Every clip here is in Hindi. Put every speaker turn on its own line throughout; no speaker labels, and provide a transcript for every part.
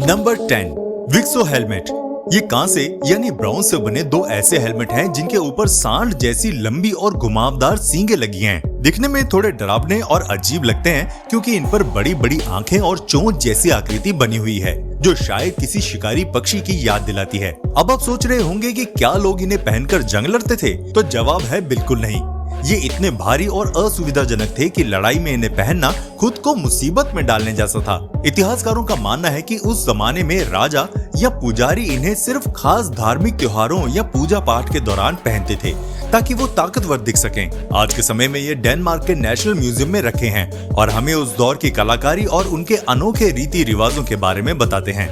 Number 10 विक्सो helmet. ये कांसे यानी ब्रॉन्ज से बने दो ऐसे हेलमेट हैं जिनके ऊपर सांड जैसी लंबी और घुमावदार सींगें लगी हैं। दिखने में थोड़े डरावने और अजीब लगते हैं क्योंकि इन पर बड़ी बड़ी आंखें और चोंच जैसी आकृति बनी हुई है जो शायद किसी शिकारी पक्षी की याद दिलाती है। अब आप सोच रहे होंगे कि क्या लोग इन्हें पहनकर जंग लड़ते थे? तो जवाब है बिल्कुल नहीं। ये इतने भारी और असुविधाजनक थे कि लड़ाई में इन्हें पहनना खुद को मुसीबत में डालने जैसा था। इतिहासकारों का मानना है कि उस जमाने में राजा या पुजारी इन्हें सिर्फ खास धार्मिक त्योहारों या पूजा पाठ के दौरान पहनते थे ताकि वो ताकतवर दिख सकें। आज के समय में ये डेनमार्क के नेशनल म्यूजियम में रखे हैं और हमें उस दौर की कलाकारी और उनके अनोखे रीति रिवाजों के बारे में बताते हैं।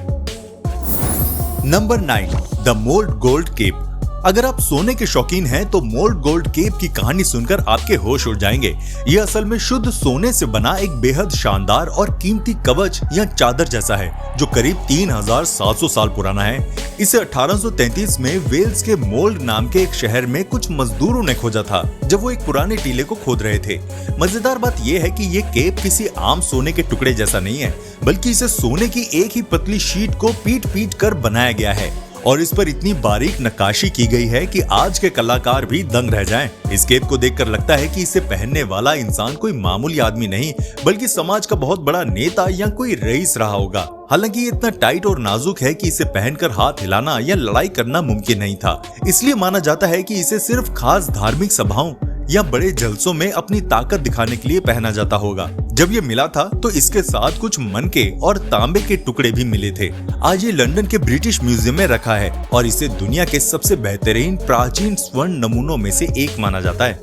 Number 9 the Mold gold cape. अगर आप सोने के शौकीन हैं तो मोल्ड गोल्ड केप की कहानी सुनकर आपके होश उड़ जाएंगे। ये असल में शुद्ध सोने से बना एक बेहद शानदार और कीमती कवच या चादर जैसा है जो करीब 3700 साल पुराना है। इसे 1833 में वेल्स के मोल्ड नाम के एक शहर में कुछ मजदूरों ने खोजा था जब वो एक पुराने टीले को खोद रहे थे। मजेदार बात यह है कि ये केप किसी आम सोने के टुकड़े जैसा नहीं है, बल्कि इसे सोने की एक ही पतली शीट को पीट पीट कर बनाया गया है और इस पर इतनी बारीक नक्काशी की गई है कि आज के कलाकार भी दंग रह जाएं। इस केप को देखकर लगता है कि इसे पहनने वाला इंसान कोई मामूली आदमी नहीं बल्कि समाज का बहुत बड़ा नेता या कोई रईस रहा होगा। हालांकि ये इतना टाइट और नाजुक है कि इसे पहनकर हाथ हिलाना या लड़ाई करना मुमकिन नहीं था। इसलिए माना जाता है कि इसे सिर्फ खास धार्मिक सभाओं या बड़े जलसों में अपनी ताकत दिखाने के लिए पहना जाता होगा। जब ये मिला था तो इसके साथ कुछ मनके और तांबे के टुकड़े भी मिले थे। आज ये लंदन के ब्रिटिश म्यूजियम में रखा है और इसे दुनिया के सबसे बेहतरीन प्राचीन स्वर्ण नमूनों में से एक माना जाता है।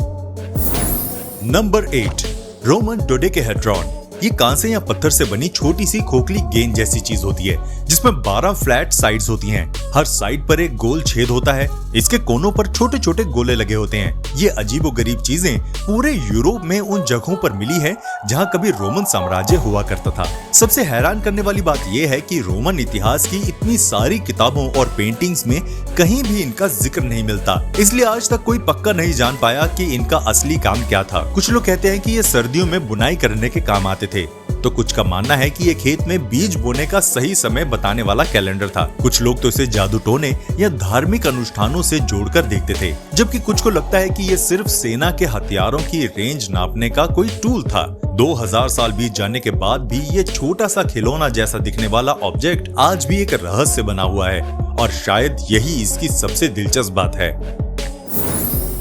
Number 8 Roman dodecahedron. ये कांसे या पत्थर से बनी छोटी सी खोखली गेंद जैसी चीज होती है जिसमें 12 फ्लैट साइड्स होती हैं। हर साइड पर एक गोल छेद होता है। इसके कोनों पर छोटे छोटे गोले लगे होते हैं। ये अजीबोगरीब चीजें पूरे यूरोप में उन जगहों पर मिली है जहां कभी रोमन साम्राज्य हुआ करता था। सबसे हैरान करने वाली बात यह है कि रोमन इतिहास की इतनी सारी किताबों और पेंटिंग्स में कहीं भी इनका जिक्र नहीं मिलता, इसलिए आज तक कोई पक्का नहीं जान पाया कि इनका असली काम क्या था। कुछ लोग कहते हैं कि ये सर्दियों में बुनाई करने के काम आते थे, तो कुछ का मानना है कि ये खेत में बीज बोने का सही समय बताने वाला कैलेंडर था। कुछ लोग तो इसे जादू टोने या धार्मिक अनुष्ठानों से जोड़कर देखते थे, जबकि कुछ को लगता है कि ये सिर्फ सेना के हथियारों की रेंज नापने का कोई टूल था। 2000 साल बीत जाने के बाद भी ये छोटा सा खिलौना जैसा दिखने वाला ऑब्जेक्ट आज भी एक रहस्य बना हुआ है और शायद यही इसकी सबसे दिलचस्प बात है।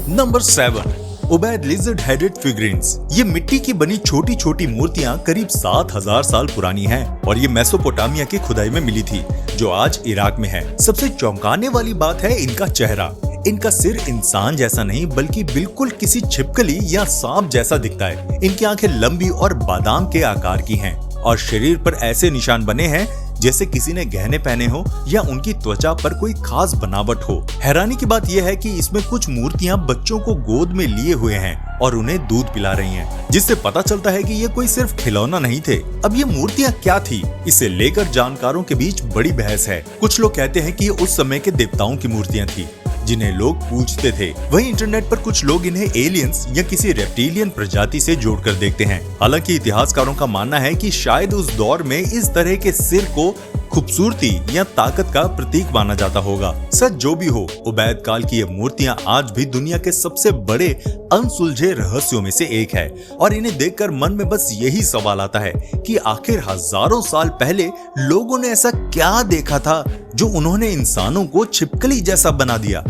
Number 7 Ubaid lizard headed figurines. ये मिट्टी की बनी छोटी छोटी मूर्तियां करीब 7000 साल पुरानी हैं और ये मेसोपोटामिया की खुदाई में मिली थी जो आज इराक में है। सबसे चौंकाने वाली बात है इनका चेहरा। इनका सिर इंसान जैसा नहीं बल्कि बिल्कुल किसी छिपकली या सांप जैसा दिखता है। इनकी आंखें लंबी और बादाम के आकार की हैं और शरीर पर ऐसे निशान बने हैं जैसे किसी ने गहने पहने हो या उनकी त्वचा पर कोई खास बनावट हो। हैरानी की बात यह है कि इसमें कुछ मूर्तियां बच्चों को गोद में लिए हुए हैं और उन्हें दूध पिला रही हैं, जिससे पता चलता है कि ये कोई सिर्फ खिलौना नहीं थे। अब ये मूर्तियां क्या थी, इसे लेकर जानकारों के बीच बड़ी बहस है। कुछ लोग कहते हैं कि ये उस समय के देवताओं की मूर्तियां थी जिन्हें लोग पूजते थे। वहीं इंटरनेट पर कुछ लोग इन्हें एलियंस या किसी रेप्टिलियन प्रजाति से जोड़कर देखते हैं। हालांकि इतिहासकारों का मानना है कि शायद उस दौर में इस तरह के सिर को खूबसूरती या ताकत का प्रतीक माना जाता होगा। सच जो भी हो, उबैद काल की ये मूर्तियां आज भी दुनिया के सबसे बड़े अनसुलझे रहस्यों में से एक है और इन्हें देखकर मन में बस यही सवाल आता है कि आखिर हजारों साल पहले लोगों ने ऐसा क्या देखा था जो उन्होंने इंसानों को छिपकली जैसा बना दिया।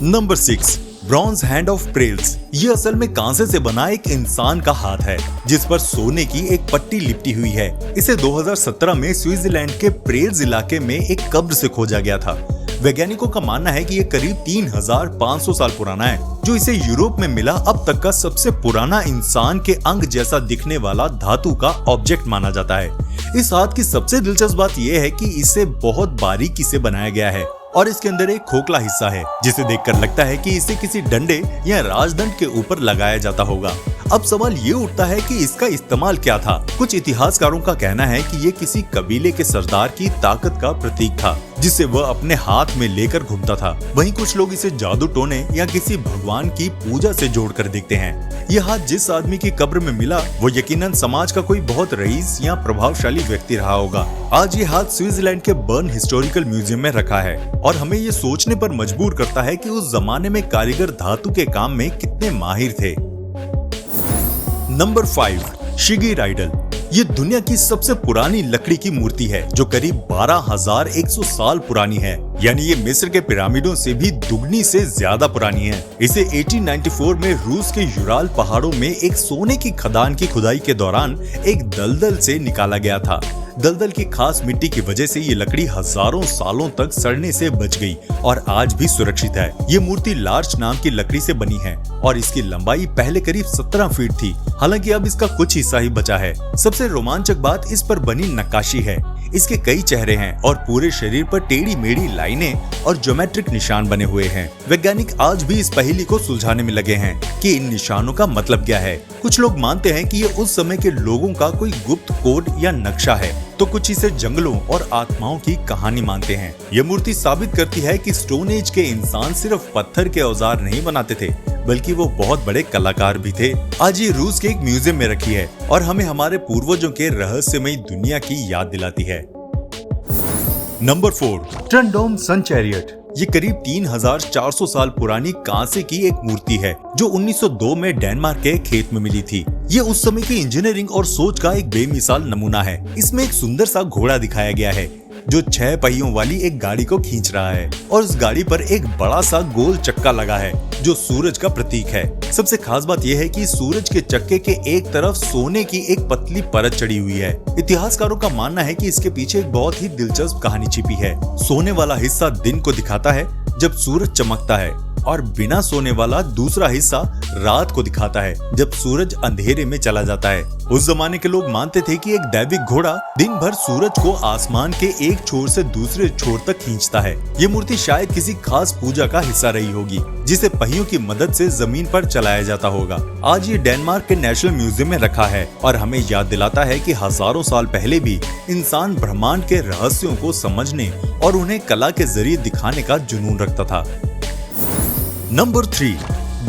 Number 6 bronze hand of Preles. ये असल में कांसे से बना एक इंसान का हाथ है जिस पर सोने की एक पट्टी लिपटी हुई है। इसे 2017 में स्विट्जरलैंड के प्रेल्स इलाके में एक कब्र से खोजा गया था। वैज्ञानिकों का मानना है कि ये करीब 3500 साल पुराना है, जो इसे यूरोप में मिला अब तक का सबसे पुराना इंसान के अंग जैसा दिखने वाला धातु का ऑब्जेक्ट माना जाता है। इस हाथ की सबसे दिलचस्प बात यह है कि इसे बहुत बारीकी से बनाया गया है और इसके अंदर एक खोखला हिस्सा है जिसे देखकर लगता है कि इसे किसी डंडे या राजदंड के ऊपर लगाया जाता होगा। अब सवाल ये उठता है कि इसका इस्तेमाल क्या था। कुछ इतिहासकारों का कहना है कि ये किसी कबीले के सरदार की ताकत का प्रतीक था, जिसे वह अपने हाथ में लेकर घूमता था। वहीं कुछ लोग इसे जादू टोने या किसी भगवान की पूजा से जोड़कर देखते हैं। यह हाथ जिस आदमी की कब्र में मिला वो यकीनन समाज का कोई बहुत रईस या प्रभावशाली व्यक्ति रहा होगा। आज ये हाथ स्विट्जरलैंड के बर्न हिस्टोरिकल म्यूजियम में रखा है और हमें ये सोचने पर मजबूर करता है कि उस जमाने में कारीगर धातु के काम में कितने माहिर थे। Number 5, Shigir idol. ये दुनिया की सबसे पुरानी लकड़ी की मूर्ति है जो करीब 12,100 साल पुरानी है, यानी ये मिस्र के पिरामिडों से भी दुगनी से ज्यादा पुरानी है। इसे 1894 में रूस के यूराल पहाड़ों में एक सोने की खदान की खुदाई के दौरान एक दलदल से निकाला गया था। दलदल की खास मिट्टी की वजह से ये लकड़ी हजारों सालों तक सड़ने से बच गई और आज भी सुरक्षित है। ये मूर्ति लार्च नाम की लकड़ी से बनी है और इसकी लंबाई पहले करीब 17 फीट थी। हालांकि अब इसका कुछ हिस्सा ही बचा है। सबसे रोमांचक बात इस पर बनी नक्काशी है। इसके कई चेहरे हैं और पूरे शरीर पर टेढ़ी मेढ़ी लाइनें और ज्योमेट्रिक निशान बने हुए हैं। वैज्ञानिक आज भी इस पहेली को सुलझाने में लगे हैं कि इन निशानों का मतलब क्या है। कुछ लोग मानते हैं कि ये उस समय के लोगों का कोई गुप्त कोड या नक्शा है, तो कुछ इसे जंगलों और आत्माओं की कहानी मानते हैं। ये मूर्ति साबित करती है कि स्टोन एज के इंसान सिर्फ पत्थर के औजार नहीं बनाते थे, बल्कि वो बहुत बड़े कलाकार भी थे। आज ये रूस के एक म्यूजियम में रखी है और हमें हमारे पूर्वजों के रहस्यमयी दुनिया की याद दिलाती है। नंबर 4, ट्रंडोम सन चैरियट। ये करीब 3,400 साल पुरानी कांसे की एक मूर्ति है जो 1902 में डेनमार्क के खेत में मिली थी। ये उस समय की इंजीनियरिंग और सोच का एक बेमिसाल नमूना है। इसमें एक सुंदर सा घोड़ा दिखाया गया है जो 6 पहियों वाली एक गाड़ी को खींच रहा है और उस गाड़ी पर एक बड़ा सा गोल चक्का लगा है जो सूरज का प्रतीक है। सबसे खास बात यह है कि सूरज के चक्के के एक तरफ सोने की एक पतली परत चढ़ी हुई है। इतिहासकारों का मानना है कि इसके पीछे एक बहुत ही दिलचस्प कहानी छिपी है। सोने वाला हिस्सा दिन को दिखाता है जब सूरज चमकता है और बिना सोने वाला दूसरा हिस्सा रात को दिखाता है जब सूरज अंधेरे में चला जाता है। उस जमाने के लोग मानते थे कि एक दैविक घोड़ा दिन भर सूरज को आसमान के एक छोर से दूसरे छोर तक खींचता है। ये मूर्ति शायद किसी खास पूजा का हिस्सा रही होगी जिसे पहियों की मदद से जमीन पर चलाया जाता होगा। आज ये डेनमार्क के नेशनल म्यूजियम में रखा है और हमें याद दिलाता है कि हजारों साल पहले भी इंसान ब्रह्मांड के रहस्यों को समझने और उन्हें कला के जरिए दिखाने का जुनून रखता था। नंबर 3,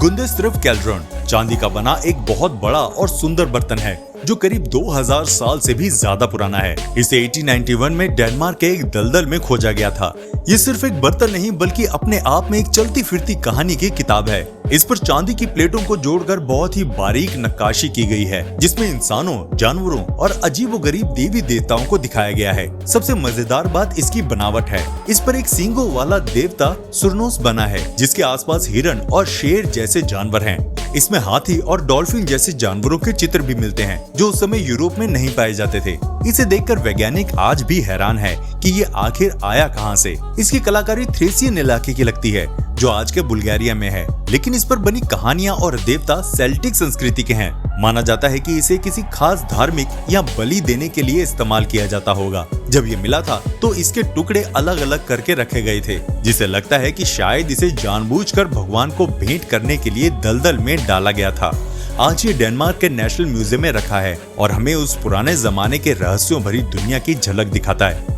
गुंदेस्त्रव कैल्ड्रॉन। चांदी का बना एक बहुत बड़ा और सुंदर बर्तन है जो करीब 2000 साल से भी ज्यादा पुराना है। इसे 1891 में डेनमार्क के एक दलदल में खोजा गया था। ये सिर्फ एक बर्तन नहीं बल्कि अपने आप में एक चलती फिरती कहानी की किताब है। इस पर चांदी की प्लेटों को जोड़कर बहुत ही बारीक नक्काशी की गई है जिसमें इंसानों, जानवरों और अजीबोगरीब देवी देवताओं को दिखाया गया है। सबसे मजेदार बात इसकी बनावट है। इस पर एक सींगों वाला देवता सुरनोस बना है जिसके आसपास हिरन और शेर जैसे जानवर हैं। इसमें हाथी और डॉल्फिन जैसे जानवरों के चित्र भी मिलते हैं जो उस समय यूरोप में नहीं पाए जाते थे। इसे देखकर वैज्ञानिक आज भी हैरान है कि ये आखिर आया कहां से। इसकी कलाकारी थ्रेसियन इलाके की लगती है जो आज के बुल्गारिया में है, लेकिन इस पर बनी कहानियां और देवता सेल्टिक संस्कृति के हैं। माना जाता है कि इसे किसी खास धार्मिक या बलि देने के लिए इस्तेमाल किया जाता होगा। जब ये मिला था तो इसके टुकड़े अलग अलग करके रखे गए थे जिसे लगता है कि शायद इसे जानबूझकर भगवान को भेंट करने के लिए दलदल में डाला गया था। आज ये डेनमार्क के नेशनल म्यूजियम में रखा है और हमें उस पुराने जमाने के रहस्यों भरी दुनिया की झलक दिखाता है।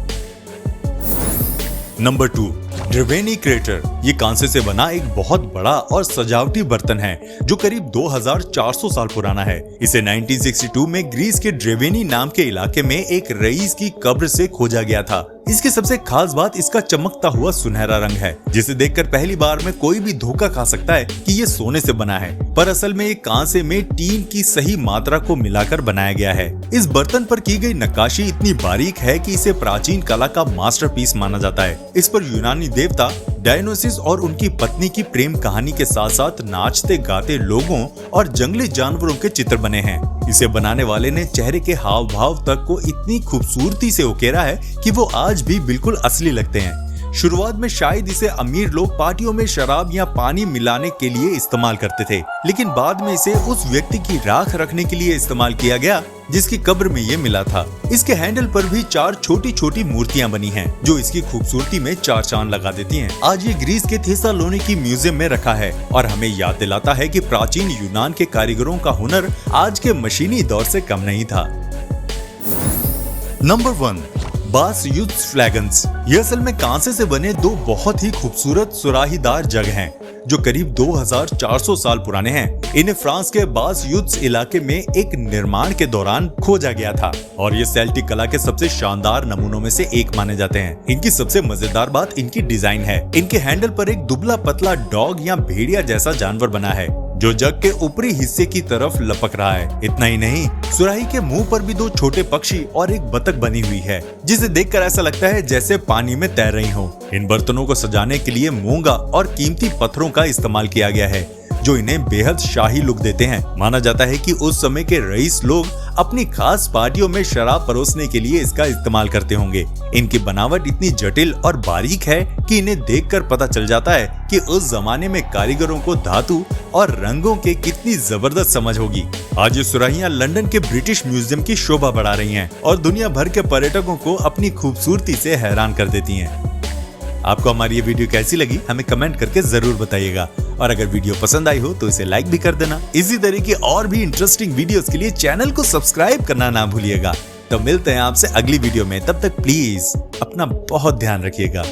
Number 2, Dreveni crater. ये कांसे से बना एक बहुत बड़ा और सजावटी बर्तन है जो करीब 2400 साल पुराना है। इसे 1962 में ग्रीस के ड्रेवेनी नाम के इलाके में एक रईस की कब्र से खोजा गया था। इसकी सबसे खास बात इसका चमकता हुआ सुनहरा रंग है जिसे देखकर पहली बार में कोई भी धोखा खा सकता है कि ये सोने से बना है, पर असल में ये कांसे में टीन की सही मात्रा को मिलाकर बनाया गया है। इस बर्तन पर की गई नक्काशी इतनी बारीक है कि इसे प्राचीन कला का मास्टरपीस माना जाता है। इस पर यूनानी देवता डायनोसिस और उनकी पत्नी की प्रेम कहानी के साथ साथ नाचते गाते लोगों और जंगली जानवरों के चित्र बने हैं। इसे बनाने वाले ने चेहरे के हाव भाव तक को इतनी खूबसूरती से उकेरा है कि वो आज भी बिल्कुल असली लगते हैं। शुरुआत में शायद इसे अमीर लोग पार्टियों में शराब या पानी मिलाने के लिए इस्तेमाल करते थे, लेकिन बाद में इसे उस व्यक्ति की राख रखने के लिए इस्तेमाल किया गया जिसकी कब्र में ये मिला था। इसके हैंडल पर भी 4 छोटी छोटी मूर्तियां बनी हैं, जो इसकी खूबसूरती में 4 चांद लगा देती हैं। आज ये ग्रीस के थेसालोनिकी म्यूजियम में रखा है और हमें याद दिलाता है कि प्राचीन यूनान के कारीगरों का हुनर आज के मशीनी दौर से कम नहीं था। नंबर 1, बास यूथ्स फ्लैगन्स। ये असल में कांसे से बने 2 बहुत ही खूबसूरत सुराहीदार जग हैं, जो करीब 2400 साल पुराने हैं। इन्हें फ्रांस के बास यूथ्स इलाके में एक निर्माण के दौरान खोजा गया था और ये सेल्टिक कला के सबसे शानदार नमूनों में से एक माने जाते हैं। इनकी सबसे मजेदार बात इनकी डिजाइन है। इनके हैंडल पर एक दुबला पतला डॉग या भेड़िया जैसा जानवर बना है, जो जग के ऊपरी हिस्से की तरफ लपक रहा है। इतना ही नहीं, सुराही के मुंह पर भी 2 छोटे पक्षी और एक बतख बनी हुई है, जिसे देखकर ऐसा लगता है जैसे पानी में तैर रही हो। इन बर्तनों को सजाने के लिए मूंगा और कीमती पत्थरों का इस्तेमाल किया गया है, जो इन्हें बेहद शाही लुक देते हैं। माना जाता है कि उस समय के रईस लोग अपनी खास पार्टियों में शराब परोसने के लिए इसका इस्तेमाल करते होंगे। इनकी बनावट इतनी जटिल और बारीक है कि इन्हें देखकर पता चल जाता है कि उस जमाने में कारीगरों को धातु और रंगों के कितनी जबरदस्त समझ होगी। आज ये सुराहियां लंदन के ब्रिटिश म्यूजियम की शोभा बढ़ा रही हैं और दुनिया भर के पर्यटकों को अपनी खूबसूरती से हैरान कर देती हैं। आपको हमारी ये वीडियो कैसी लगी हमें कमेंट करके जरूर बताइएगा, और अगर वीडियो पसंद आई हो तो इसे लाइक भी कर देना। इसी तरह की और भी इंटरेस्टिंग वीडियोस के लिए चैनल को सब्सक्राइब करना ना भूलिएगा। तो मिलते हैं आपसे अगली वीडियो में, तब तक प्लीज अपना बहुत ध्यान रखिएगा।